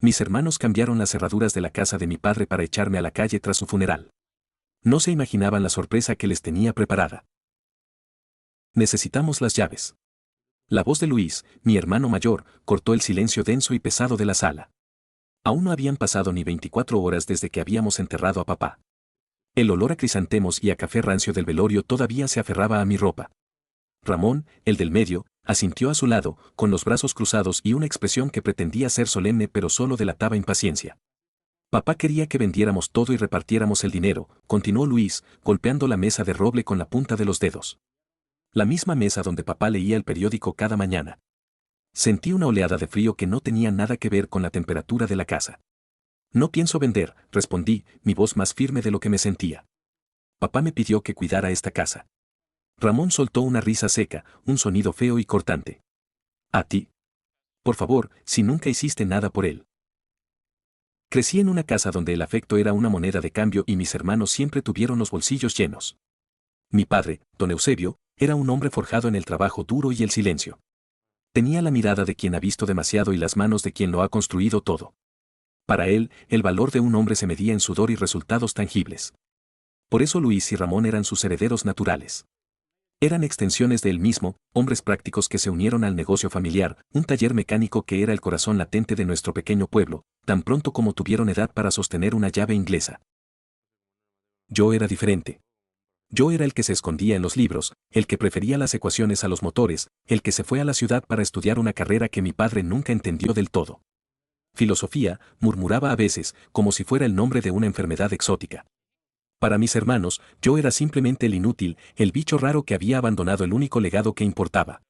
Mis hermanos cambiaron las cerraduras de la casa de mi padre para echarme a la calle tras su funeral. No se imaginaban la sorpresa que les tenía preparada. Necesitamos las llaves. La voz de Luis, mi hermano mayor, cortó el silencio denso y pesado de la sala. Aún no habían pasado ni 24 horas desde que habíamos enterrado a papá. El olor a crisantemos y a café rancio del velorio todavía se aferraba a mi ropa. Ramón, el del medio, asintió a su lado, con los brazos cruzados y una expresión que pretendía ser solemne pero solo delataba impaciencia. Papá quería que vendiéramos todo y repartiéramos el dinero, continuó Luis, golpeando la mesa de roble con la punta de los dedos. La misma mesa donde papá leía el periódico cada mañana. Sentí una oleada de frío que no tenía nada que ver con la temperatura de la casa. No pienso vender, respondí, mi voz más firme de lo que me sentía. Papá me pidió que cuidara esta casa. Ramón soltó una risa seca, un sonido feo y cortante. ¿A ti? Por favor, si nunca hiciste nada por él. Crecí en una casa donde el afecto era una moneda de cambio y mis hermanos siempre tuvieron los bolsillos llenos. Mi padre, don Eusebio, era un hombre forjado en el trabajo duro y el silencio. Tenía la mirada de quien ha visto demasiado y las manos de quien lo ha construido todo. Para él, el valor de un hombre se medía en sudor y resultados tangibles. Por eso Luis y Ramón eran sus herederos naturales. Eran extensiones de él mismo, hombres prácticos que se unieron al negocio familiar, un taller mecánico que era el corazón latente de nuestro pequeño pueblo, tan pronto como tuvieron edad para sostener una llave inglesa. Yo era diferente. Yo era el que se escondía en los libros, el que prefería las ecuaciones a los motores, el que se fue a la ciudad para estudiar una carrera que mi padre nunca entendió del todo. Filosofía, murmuraba a veces, como si fuera el nombre de una enfermedad exótica. Para mis hermanos, yo era simplemente el inútil, el bicho raro que había abandonado el único legado que importaba.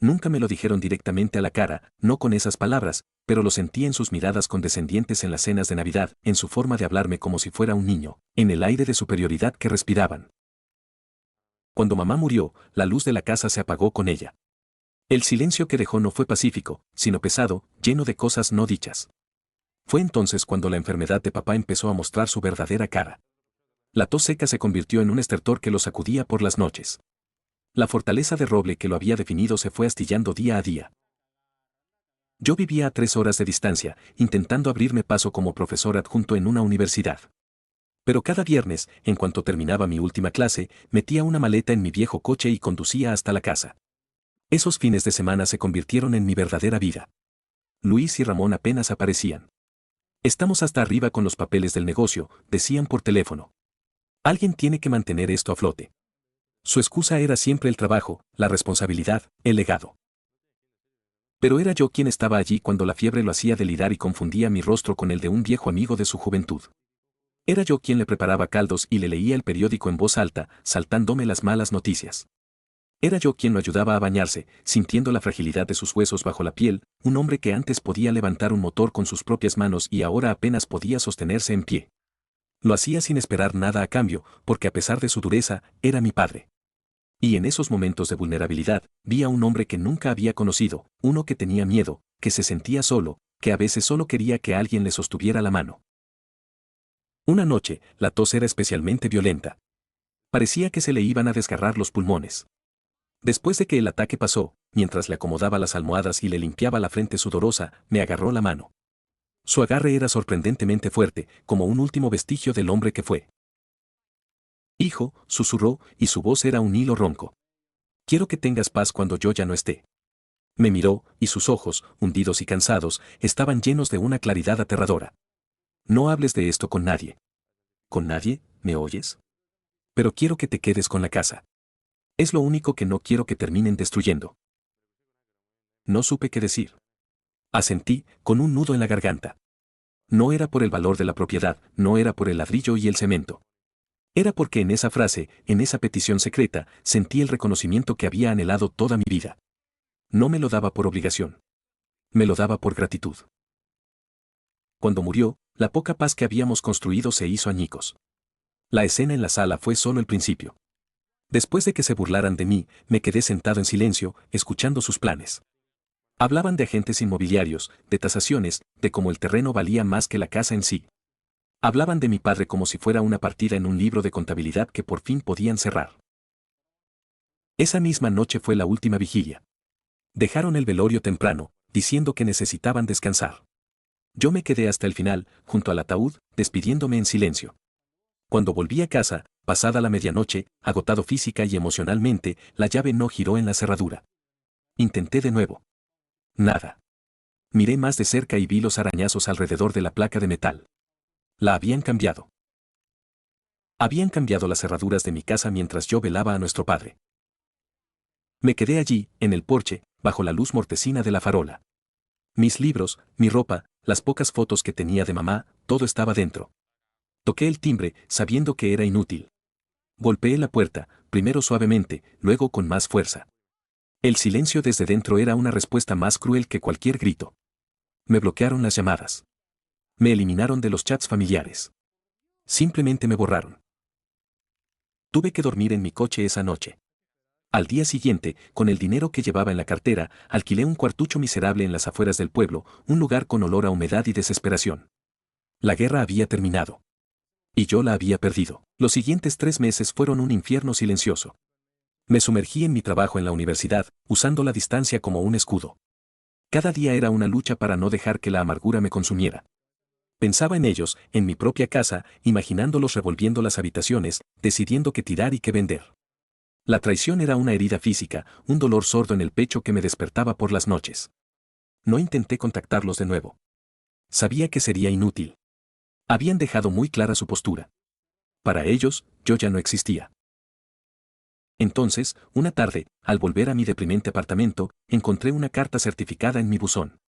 Nunca me lo dijeron directamente a la cara, no con esas palabras, pero lo sentí en sus miradas condescendientes en las cenas de Navidad, en su forma de hablarme como si fuera un niño, en el aire de superioridad que respiraban. Cuando mamá murió, la luz de la casa se apagó con ella. El silencio que dejó no fue pacífico, sino pesado, lleno de cosas no dichas. Fue entonces cuando la enfermedad de papá empezó a mostrar su verdadera cara. La tos seca se convirtió en un estertor que lo sacudía por las noches. La fortaleza de roble que lo había definido se fue astillando día a día. Yo vivía a 3 horas de distancia, intentando abrirme paso como profesor adjunto en una universidad. Pero cada viernes, en cuanto terminaba mi última clase, metía una maleta en mi viejo coche y conducía hasta la casa. Esos fines de semana se convirtieron en mi verdadera vida. Luis y Ramón apenas aparecían. Estamos hasta arriba con los papeles del negocio, decían por teléfono. Alguien tiene que mantener esto a flote. Su excusa era siempre el trabajo, la responsabilidad, el legado. Pero era yo quien estaba allí cuando la fiebre lo hacía delirar y confundía mi rostro con el de un viejo amigo de su juventud. Era yo quien le preparaba caldos y le leía el periódico en voz alta, saltándome las malas noticias. Era yo quien lo ayudaba a bañarse, sintiendo la fragilidad de sus huesos bajo la piel, un hombre que antes podía levantar un motor con sus propias manos y ahora apenas podía sostenerse en pie. Lo hacía sin esperar nada a cambio, porque a pesar de su dureza, era mi padre. Y en esos momentos de vulnerabilidad, vi a un hombre que nunca había conocido, uno que tenía miedo, que se sentía solo, que a veces solo quería que alguien le sostuviera la mano. Una noche, la tos era especialmente violenta. Parecía que se le iban a desgarrar los pulmones. Después de que el ataque pasó, mientras le acomodaba las almohadas y le limpiaba la frente sudorosa, me agarró la mano. Su agarre era sorprendentemente fuerte, como un último vestigio del hombre que fue. Hijo, susurró, y su voz era un hilo ronco. Quiero que tengas paz cuando yo ya no esté. Me miró, y sus ojos, hundidos y cansados, estaban llenos de una claridad aterradora. No hables de esto con nadie. ¿Con nadie? ¿Me oyes? Pero quiero que te quedes con la casa. Es lo único que no quiero que terminen destruyendo. No supe qué decir. Asentí, con un nudo en la garganta. No era por el valor de la propiedad, no era por el ladrillo y el cemento. Era porque en esa frase, en esa petición secreta, sentí el reconocimiento que había anhelado toda mi vida. No me lo daba por obligación. Me lo daba por gratitud. Cuando murió, la poca paz que habíamos construido se hizo añicos. La escena en la sala fue solo el principio. Después de que se burlaran de mí, me quedé sentado en silencio, escuchando sus planes. Hablaban de agentes inmobiliarios, de tasaciones, de cómo el terreno valía más que la casa en sí. Hablaban de mi padre como si fuera una partida en un libro de contabilidad que por fin podían cerrar. Esa misma noche fue la última vigilia. Dejaron el velorio temprano, diciendo que necesitaban descansar. Yo me quedé hasta el final, junto al ataúd, despidiéndome en silencio. Cuando volví a casa, pasada la medianoche, agotado física y emocionalmente, la llave no giró en la cerradura. Intenté de nuevo. Nada. Miré más de cerca y vi los arañazos alrededor de la placa de metal. La habían cambiado. Habían cambiado las cerraduras de mi casa mientras yo velaba a nuestro padre. Me quedé allí, en el porche, bajo la luz mortecina de la farola. Mis libros, mi ropa, las pocas fotos que tenía de mamá, todo estaba dentro. Toqué el timbre, sabiendo que era inútil. Golpeé la puerta, primero suavemente, luego con más fuerza. El silencio desde dentro era una respuesta más cruel que cualquier grito. Me bloquearon las llamadas. Me eliminaron de los chats familiares. Simplemente me borraron. Tuve que dormir en mi coche esa noche. Al día siguiente, con el dinero que llevaba en la cartera, alquilé un cuartucho miserable en las afueras del pueblo, un lugar con olor a humedad y desesperación. La guerra había terminado. Y yo la había perdido. Los siguientes 3 meses fueron un infierno silencioso. Me sumergí en mi trabajo en la universidad, usando la distancia como un escudo. Cada día era una lucha para no dejar que la amargura me consumiera. Pensaba en ellos, en mi propia casa, imaginándolos revolviendo las habitaciones, decidiendo qué tirar y qué vender. La traición era una herida física, un dolor sordo en el pecho que me despertaba por las noches. No intenté contactarlos de nuevo. Sabía que sería inútil. Habían dejado muy clara su postura. Para ellos, yo ya no existía. Entonces, una tarde, al volver a mi deprimente apartamento, encontré una carta certificada en mi buzón.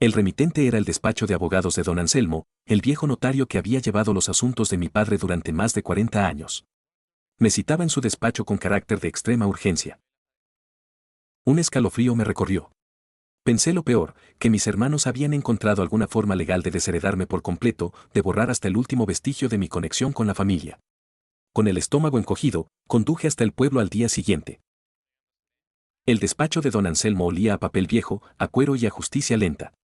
El remitente era el despacho de abogados de don Anselmo, el viejo notario que había llevado los asuntos de mi padre durante más de 40 años. Me citaba en su despacho con carácter de extrema urgencia. Un escalofrío me recorrió. Pensé lo peor, que mis hermanos habían encontrado alguna forma legal de desheredarme por completo, de borrar hasta el último vestigio de mi conexión con la familia. Con el estómago encogido, conduje hasta el pueblo al día siguiente. El despacho de don Anselmo olía a papel viejo, a cuero y a justicia lenta.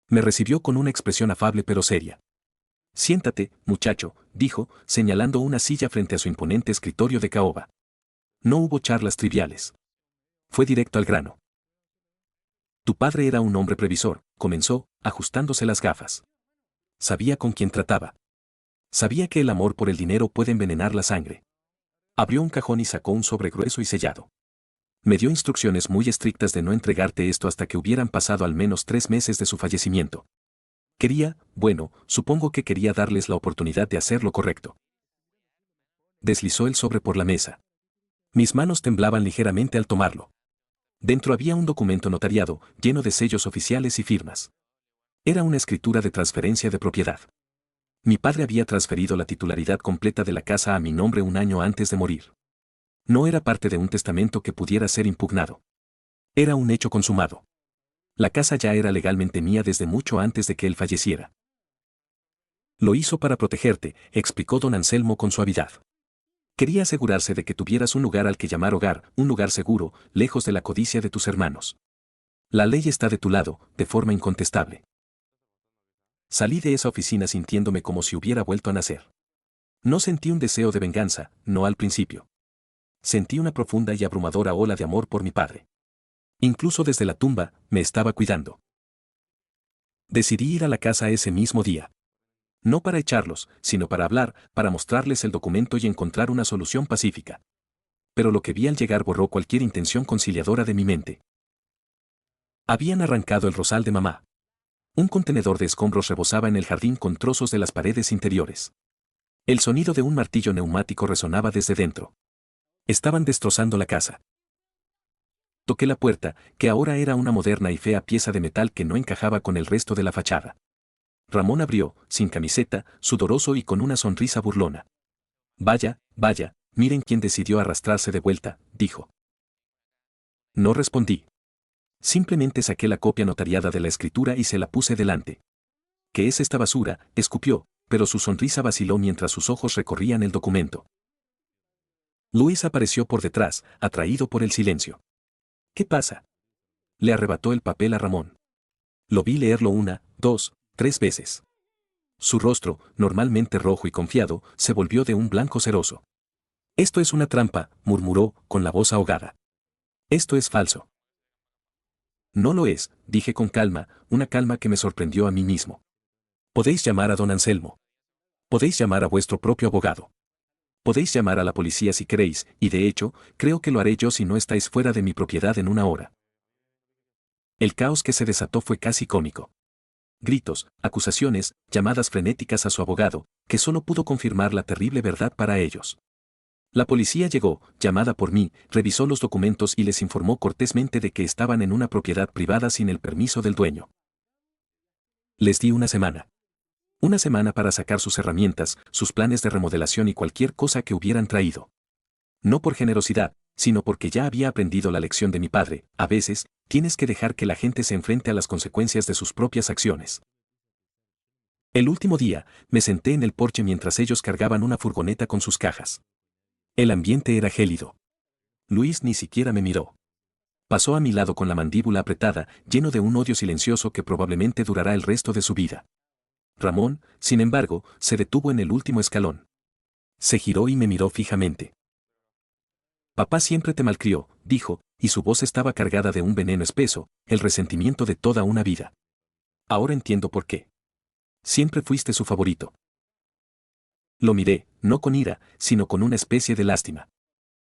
Me recibió con una expresión afable pero seria. Siéntate, muchacho, dijo, señalando una silla frente a su imponente escritorio de caoba. No hubo charlas triviales. Fue directo al grano. Tu padre era un hombre previsor, comenzó, ajustándose las gafas. Sabía con quién trataba. Sabía que el amor por el dinero puede envenenar la sangre. Abrió un cajón y sacó un sobre grueso y sellado. Me dio instrucciones muy estrictas de no entregarte esto hasta que hubieran pasado al menos 3 meses de su fallecimiento. Bueno, supongo que quería darles la oportunidad de hacer lo correcto. Deslizó el sobre por la mesa. Mis manos temblaban ligeramente al tomarlo. Dentro había un documento notariado, lleno de sellos oficiales y firmas. Era una escritura de transferencia de propiedad. Mi padre había transferido la titularidad completa de la casa a mi nombre un año antes de morir. No era parte de un testamento que pudiera ser impugnado. Era un hecho consumado. La casa ya era legalmente mía desde mucho antes de que él falleciera. Lo hizo para protegerte, explicó don Anselmo con suavidad. Quería asegurarse de que tuvieras un lugar al que llamar hogar, un lugar seguro, lejos de la codicia de tus hermanos. La ley está de tu lado, de forma incontestable. Salí de esa oficina sintiéndome como si hubiera vuelto a nacer. No sentí un deseo de venganza, no al principio. Sentí una profunda y abrumadora ola de amor por mi padre. Incluso desde la tumba, me estaba cuidando. Decidí ir a la casa ese mismo día. No para echarlos, sino para hablar, para mostrarles el documento y encontrar una solución pacífica. Pero lo que vi al llegar borró cualquier intención conciliadora de mi mente. Habían arrancado el rosal de mamá. Un contenedor de escombros rebosaba en el jardín con trozos de las paredes interiores. El sonido de un martillo neumático resonaba desde dentro. Estaban destrozando la casa. Toqué la puerta, que ahora era una moderna y fea pieza de metal que no encajaba con el resto de la fachada. Ramón abrió, sin camiseta, sudoroso y con una sonrisa burlona. Vaya, miren quién decidió arrastrarse de vuelta, dijo. No respondí. Simplemente saqué la copia notariada de la escritura y se la puse delante. ¿Qué es esta basura?, escupió, pero su sonrisa vaciló mientras sus ojos recorrían el documento. Luis apareció por detrás, atraído por el silencio. ¿Qué pasa?, le arrebató el papel a Ramón. Lo vi leerlo 1, 2, 3 veces. Su rostro, normalmente rojo y confiado, se volvió de un blanco ceroso. Esto es una trampa, murmuró, con la voz ahogada. Esto es falso. No lo es, dije con calma, una calma que me sorprendió a mí mismo. Podéis llamar a don Anselmo. Podéis llamar a vuestro propio abogado. Podéis llamar a la policía si queréis, y de hecho, creo que lo haré yo si no estáis fuera de mi propiedad en una hora. El caos que se desató fue casi cómico. Gritos, acusaciones, llamadas frenéticas a su abogado, que solo pudo confirmar la terrible verdad para ellos. La policía llegó, llamada por mí, revisó los documentos y les informó cortésmente de que estaban en una propiedad privada sin el permiso del dueño. Les di una semana. Una semana para sacar sus herramientas, sus planes de remodelación y cualquier cosa que hubieran traído. No por generosidad, sino porque ya había aprendido la lección de mi padre: a veces, tienes que dejar que la gente se enfrente a las consecuencias de sus propias acciones. El último día, me senté en el porche mientras ellos cargaban una furgoneta con sus cajas. El ambiente era gélido. Luis ni siquiera me miró. Pasó a mi lado con la mandíbula apretada, lleno de un odio silencioso que probablemente durará el resto de su vida. Ramón, sin embargo, se detuvo en el último escalón. Se giró y me miró fijamente. Papá siempre te malcrió, dijo, y su voz estaba cargada de un veneno espeso, el resentimiento de toda una vida. Ahora entiendo por qué. Siempre fuiste su favorito. Lo miré, no con ira, sino con una especie de lástima.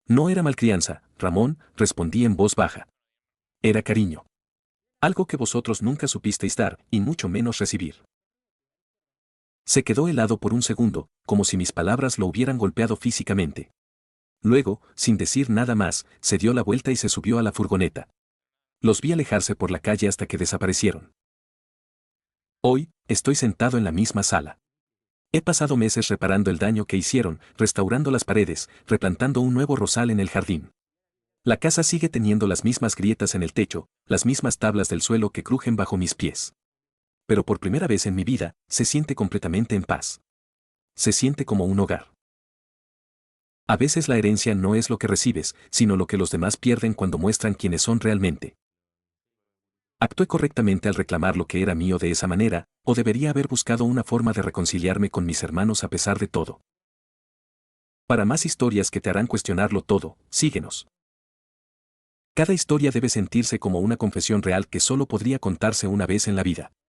No era malcrianza, Ramón, respondí en voz baja. Era cariño. Algo que vosotros nunca supisteis dar, y mucho menos recibir. Se quedó helado por un segundo, como si mis palabras lo hubieran golpeado físicamente. Luego, sin decir nada más, se dio la vuelta y se subió a la furgoneta. Los vi alejarse por la calle hasta que desaparecieron. Hoy, estoy sentado en la misma sala. He pasado meses reparando el daño que hicieron, restaurando las paredes, replantando un nuevo rosal en el jardín. La casa sigue teniendo las mismas grietas en el techo, las mismas tablas del suelo que crujen bajo mis pies. Pero por primera vez en mi vida, se siente completamente en paz. Se siente como un hogar. A veces la herencia no es lo que recibes, sino lo que los demás pierden cuando muestran quiénes son realmente. ¿Actué correctamente al reclamar lo que era mío de esa manera, o debería haber buscado una forma de reconciliarme con mis hermanos a pesar de todo? Para más historias que te harán cuestionarlo todo, síguenos. Cada historia debe sentirse como una confesión real que solo podría contarse una vez en la vida.